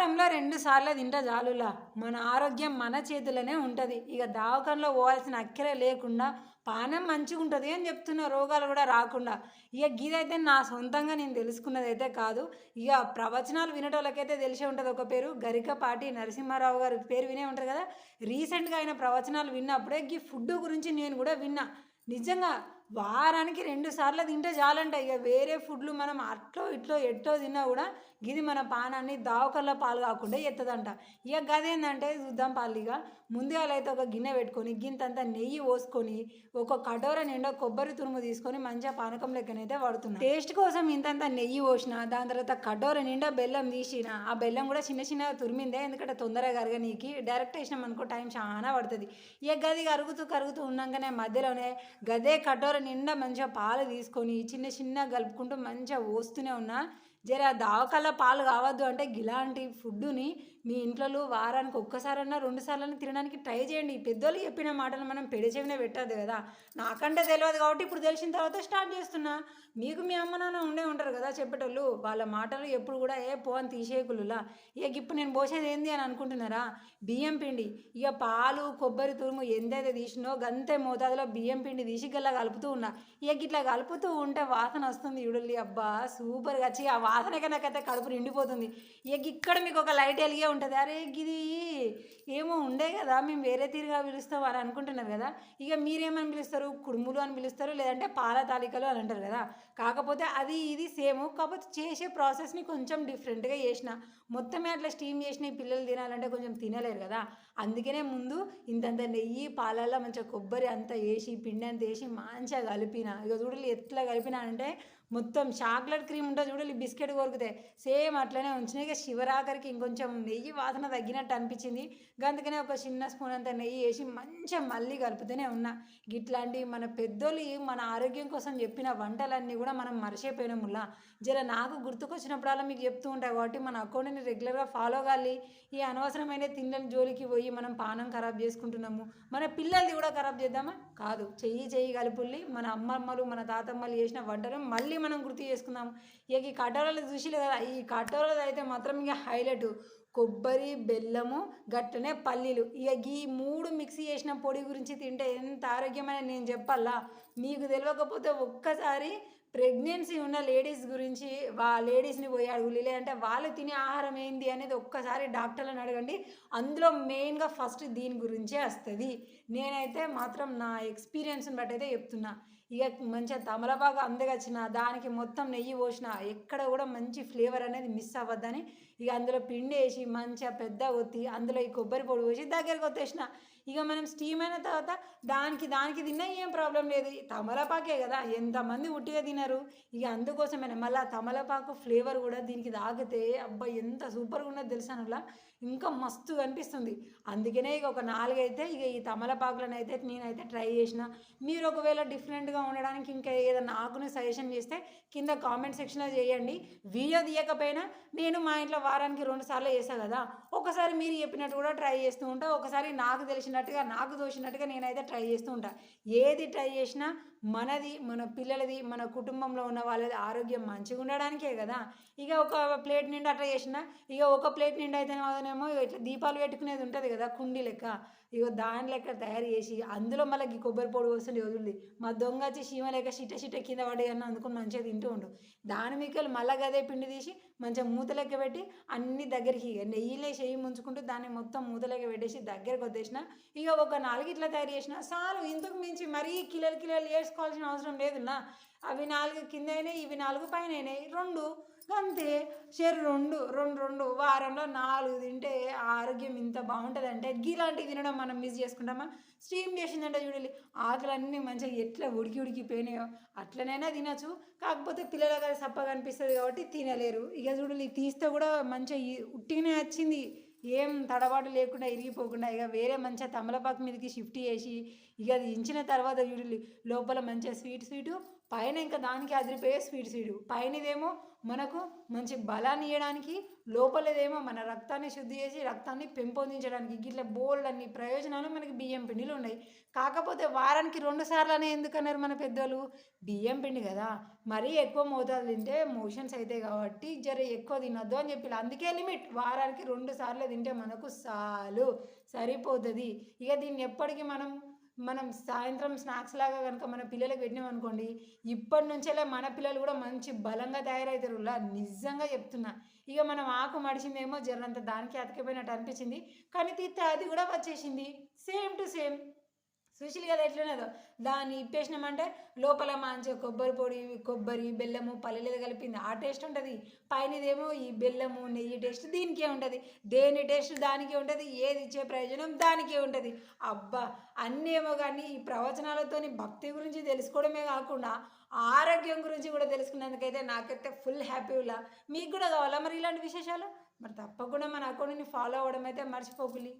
వారంలో 2 సార్లు తింటే చాలులా. మన ఆరోగ్యం మన చేతుల్లోనే ఉంటది. ఇక దవాఖానలో పోవాల్సిన అక్కరే లేకుండా పానం మంచిగుంటది అని చెప్తున్నా. రోగాలు కూడా రాకుండా. ఇక గిదైతే నా సొంతంగా నేను తెలుసుకున్నదైతే కాదు. ఇక ప్రవచనాలు వినేటోళ్ళకైతే తెలిసే ఉంటది ఒక పేరు. గరికపాటి నరసింహారావు గారి పేరు వినే ఉంటారు కదా! రీసెంట్‌గా ఆయన ప్రవచనాలు విన్నప్పుడే గీ ఫుడ్ గురించి నేను కూడా విన్నా. నిజంగా వారానికి 2 సార్లు తింటే చాలంట. ఇక వేరే ఫుడ్లు మనం అట్లో ఇట్లో ఎట్టో తిన్నా కూడా గిది మన పానాన్ని దావకల్లా పాలు కాకుండా ఎత్తదంట. ఇక గదేందంటే చూద్దాం పాలిగా. ముందుగాలైతే ఒక గిన్నె పెట్టుకొని గింతంత నెయ్యి పోసుకొని ఒక కటోర నిండా కొబ్బరి తురుము తీసుకొని మంచిగా పానకం లెక్కనైతే పడుతున్నా. టేస్ట్ కోసం ఇంతంత నెయ్యి పోసిన, దాని తర్వాత కటోర నిండా బెల్లం తీసిన. ఆ బెల్లం కూడా చిన్న చిన్నగా తురిమిందే, ఎందుకంటే తొందరగా కరగనీకి. డైరెక్ట్ వేసినాం అనుకో టైం చాలా పడుతుంది. ఇక గది కరుగుతూ కరుగుతూ ఉన్నాకనే మధ్యలోనే గదే కటోర నిండా మంచిగా పాలు తీసుకొని చిన్న చిన్న కలుపుకుంటూ మంచిగా పోస్తూనే ఉన్నా. జర దావకాల పాలు కావద్దు అంటే ఇలాంటి ఫుడ్డుని మీ ఇంట్లో వారానికి ఒక్కసారన్నా 2 సార్లన్నా తినడానికి ట్రై చేయండి. పెద్దోళ్ళు చెప్పిన మాటలు మనం పెడచెవిన పెట్టద్దు కదా. నాకంటే తెలియదు కాబట్టి ఇప్పుడు తెలిసిన తర్వాత స్టార్ట్ చేస్తున్నా. మీకు మీ అమ్మ నాన్న ఉండే ఉంటారు కదా చెప్పేటోళ్ళు. వాళ్ళ మాటలు ఎప్పుడు కూడా ఏ పో అని తీసేయకులులా. ఇక ఇప్పుడు నేను పోసేది ఏంది అని అనుకుంటున్నారా? బియ్యం పిండి. ఇక పాలు కొబ్బరి తురుము ఎంతైతే తీసినో గంతే మోతాదులో బియ్యం పిండి తీసి గల్లా కలుపుతూ ఉన్నా. ఇక ఇట్లా కలుపుతూ ఉంటే వాసన వస్తుంది చూడలి. అబ్బా సూపర్గా వచ్చి ఆ వాసనకే నాకైతే కడుపు నిండిపోతుంది. ఇక ఇక్కడ మీకు ఒక లైట్ వెలిగే ఉంటుంది. అరే గిది ఏమో ఉండే కదా, మేము వేరే తీరుగా పిలుస్తాం అని అనుకుంటున్నారు కదా. ఇక మీరేమని పిలుస్తారు? కుడుములు అని పిలుస్తారు, లేదంటే పాల తాలికలు అని అంటారు కదా. కాకపోతే అది ఇది సేమ్, కాకపోతే చేసే ప్రాసెస్ని కొంచెం డిఫరెంట్గా చేసిన. మొత్తమే అట్లా స్టీమ్ చేసిన ఈ పిల్లలు తినాలంటే కొంచెం తినలేరు కదా. అందుకనే ముందు ఇంతంత నెయ్యి పాలల్లో మంచిగా కొబ్బరి అంతా వేసి పిండి అంతా వేసి మంచిగా కలిపిన. ఇక చూడాలి ఎట్లా కలిపిన అంటే మొత్తం చాక్లెట్ క్రీమ్ ఉంటుంది చూడాలి, బిస్కెట్ కొరికితే సేమ్ అట్లనే ఉంచినాయి. ఇక శివరాకరికి ఇంకొంచెం నెయ్యి వాసన తగ్గినట్టు అనిపించింది. అందుకనే ఒక చిన్న స్పూన్ అంత నెయ్యి వేసి మంచిగా మళ్ళీ కలుపుతూనే ఉన్నా. ఇట్లాంటి మన పెద్దోళ్ళు మన ఆరోగ్యం కోసం చెప్పిన వంటలన్నీ కూడా మనం మర్చిపోయినాములా. జర నాకు గుర్తుకొచ్చినప్పుడల్లా మీకు చెప్తూ ఉంటాయి కాబట్టి మన అకౌంట్ని రెగ్యులర్గా ఫాలో కావాలి. ఈ అనవసరమైన తిండిని జోలికి పోయి మనం పానం ఖరాబ్ చేసుకుంటున్నాము. మన పిల్లల్ని కూడా ఖరాబ్ చేద్దామా? కాదు. చెయ్యి కలుపుల్ని మన అమ్మమ్మలు మన తాతమ్మలు చేసిన వంటలు మళ్ళీ మనం గుర్తు చేసుకుందాము. ఇక ఈ కటోరలు చూసిలే కదా, ఈ కటోరలు అయితే మాత్రం ఇక హైలైట్. కొబ్బరి బెల్లము గట్టనే పల్లీలు. ఇక ఈ 3 మిక్సీ చేసిన పొడి గురించి తింటే ఎంత ఆరోగ్యమైన నేను చెప్పాలా. మీకు తెలియకపోతే ఒక్కసారి ప్రెగ్నెన్సీ ఉన్న లేడీస్ గురించి లేడీస్ని పోయి అడుగులి, లేదంటే వాళ్ళు తినే ఆహారం ఏంది అనేది ఒక్కసారి డాక్టర్లను అడగండి. అందులో మెయిన్గా ఫస్ట్ దీని గురించే వస్తుంది. నేనైతే మాత్రం నా ఎక్స్పీరియన్స్ని బట్టి అయితే చెప్తున్నా. ఇక మంచిగా తమలపాకు అందగచ్చిన దానికి మొత్తం నెయ్యి పోసిన, ఎక్కడ కూడా మంచి ఫ్లేవర్ అనేది మిస్ అవ్వద్దని ఇక అందులో పిండి వేసి మంచిగా పెద్ద ఒత్తి అందులో ఈ కొబ్బరి పొడి పోసి దగ్గరికి వచ్చేసిన. ఇక మనం స్టీమ్ అయిన తర్వాత దానికి తిన్నా ఏం ప్రాబ్లం లేదు. తమలపాకే కదా, ఎంతమంది ఉట్టిగా తినరు. ఇక అందుకోసమే మళ్ళీ తమలపాకు ఫ్లేవర్ కూడా దీనికి తాగితే అబ్బా ఎంత సూపర్గా ఉన్నది తెలుసానులా. ఇంకా మస్తు అనిపిస్తుంది. అందుకనే ఇక ఒక 4 అయితే ఇక ఈ తమలపాకులను అయితే నేనైతే ట్రై చేసిన. మీరు ఒకవేళ డిఫరెంట్గా ఉండడానికి ఇంకా ఏదైనా ఆకుని సజెషన్ చేస్తే కింద కామెంట్ సెక్షన్లో చేయండి. వీడియో తీయకపోయినా నేను మా ఇంట్లో వారానికి 2 సార్లు చేస్తాను కదా, ఒకసారి మీరు చెప్పినట్టు కూడా ట్రై చేస్తూ ఉంటా. ఒకసారి నాకు తెలిసినట్టుగా నాకు తోచినట్టుగా నేనైతే ట్రై చేస్తూ ఉంటా. ఏది ట్రై చేసినా మనది మన పిల్లలది మన కుటుంబంలో ఉన్న వాళ్ళది ఆరోగ్యం మంచిగా ఉండడానికే కదా. ఇక ఒక ప్లేట్ నిండా అట్లా చేసిన, ఇక ఒక ప్లేట్ నిండా అయితేనేమో ఇట్లా దీపాలు పెట్టుకునేది ఉంటుంది కదా కుండీ లెక్క, ఇక దాని లెక్క తయారు చేసి అందులో మళ్ళీ కొబ్బరి పొడి వస్తుంది వదిలి మా దొంగ వచ్చి చీమ లేక చిట్ట కింద పడి అన్న అందుకుని మంచిగా తింటూ ఉండు. దాని మీకు మళ్ళీ గదే పిండి తీసి మంచిగా మూత లెక్క పెట్టి అన్ని దగ్గరికి నెయ్యిలే చేయి ముంచుకుంటూ దాన్ని మొత్తం మూత లెక్క పెట్టేసి దగ్గరకు వచ్చేసిన. ఇక ఒక 4 ఇట్లా తయారు చేసిన చాలు. ఇంతకు మించి మరీ కిలోలు వేసుకోవాల్సిన అవసరం లేదున్నా. అవి 4 కింద అయినాయి, ఇవి 4 పైన అయినాయి, 2 అంతే. షేర్ 2 వారంలో 4 తింటే ఆరోగ్యం ఇంత బాగుంటుందంటే ఇలాంటివి తినడం మనం మిస్ చేసుకుంటామా? స్టీమ్ చేసిందంటే చూడాలి ఆకులన్నీ మంచిగా ఎట్లా ఉడికిపోయినాయో అట్లనైనా తినచ్చు. కాకపోతే పిల్లలకు అది సప్పగా అనిపిస్తుంది కాబట్టి తినలేరు. ఇక చూడాలి తీస్తే కూడా మంచిగా ఉట్టిగానే వచ్చింది, ఏం తడబాటు లేకుండా ఇరిగిపోకుండా. ఇక వేరే మంచిగా తమలపాకు మీదకి షిఫ్ట్ చేసి ఇక అది ఇంచిన తర్వాత చూడాలి లోపల మంచిగా స్వీటు పైన ఇంకా దానికి అదిరిపోయే స్వీటు పైనదేమో మనకు మంచి బలాన్ని ఇవ్వడానికి, లోపలదేమో మన రక్తాన్ని శుద్ధి చేసి రక్తాన్ని పెంపొందించడానికి ఇట్లా బోల్డ్ అన్ని ప్రయోజనాలు మనకి బియ్యం పిండిలో ఉన్నాయి. కాకపోతే వారానికి 2 సార్లు ఎందుకన్నారు మన పెద్దోళ్ళు? బియ్యం పిండి కదా, మరీ ఎక్కువ మోతాదు తింటే మోషన్స్ అవుతాయి కాబట్టి జర ఎక్కువ తినొద్దు అని చెప్పి, అందుకే లిమిట్ వారానికి 2 సార్లు తింటే మనకు చాలు, సరిపోతుంది. ఇక దీన్ని ఎప్పటికీ మనం సాయంత్రం స్నాక్స్ లాగా కనుక మన పిల్లలకు పెట్టినామనుకోండి, ఇప్పటి నుంచేలే మన పిల్లలు కూడా మంచి బలంగా తయారవుతారు. నిజంగా చెప్తున్నా. ఇక మనం ఆకు మడిచిందేమో జరంత దానికి అతికిపోయినట్టు అనిపించింది, కానీ తీస్తే అది కూడా వచ్చేసింది సేమ్ టు సేమ్. సుశీల్ కదా ఎట్లున్నదో, దాన్ని ఇప్పేసినామంటే లోపల మంచిగా కొబ్బరి పొడి, కొబ్బరి, బెల్లము, పల్లీలు కలిపింది ఆ టేస్ట్ ఉంటుంది. పైనదేమో ఈ బెల్లము, నెయ్యి టేస్ట్ దీనికే ఉంటుంది. దేని టేస్ట్ దానికే ఉంటుంది, ఏది ఇచ్చే ప్రయోజనం దానికే ఉంటుంది. అబ్బా, అన్నీ ఏమో కానీ ఈ ప్రవచనాలతోని భక్తి గురించి తెలుసుకోవడమే కాకుండా ఆరోగ్యం గురించి కూడా తెలుసుకున్నందుకైతే నాకైతే ఫుల్ హ్యాపీలా. మీకు కూడా కావాలా మరి ఇలాంటి విశేషాలు? మరి తప్పకుండా మన అకౌంట్ని ఫాలో అవ్వడం అయితే మర్చిపోకులి.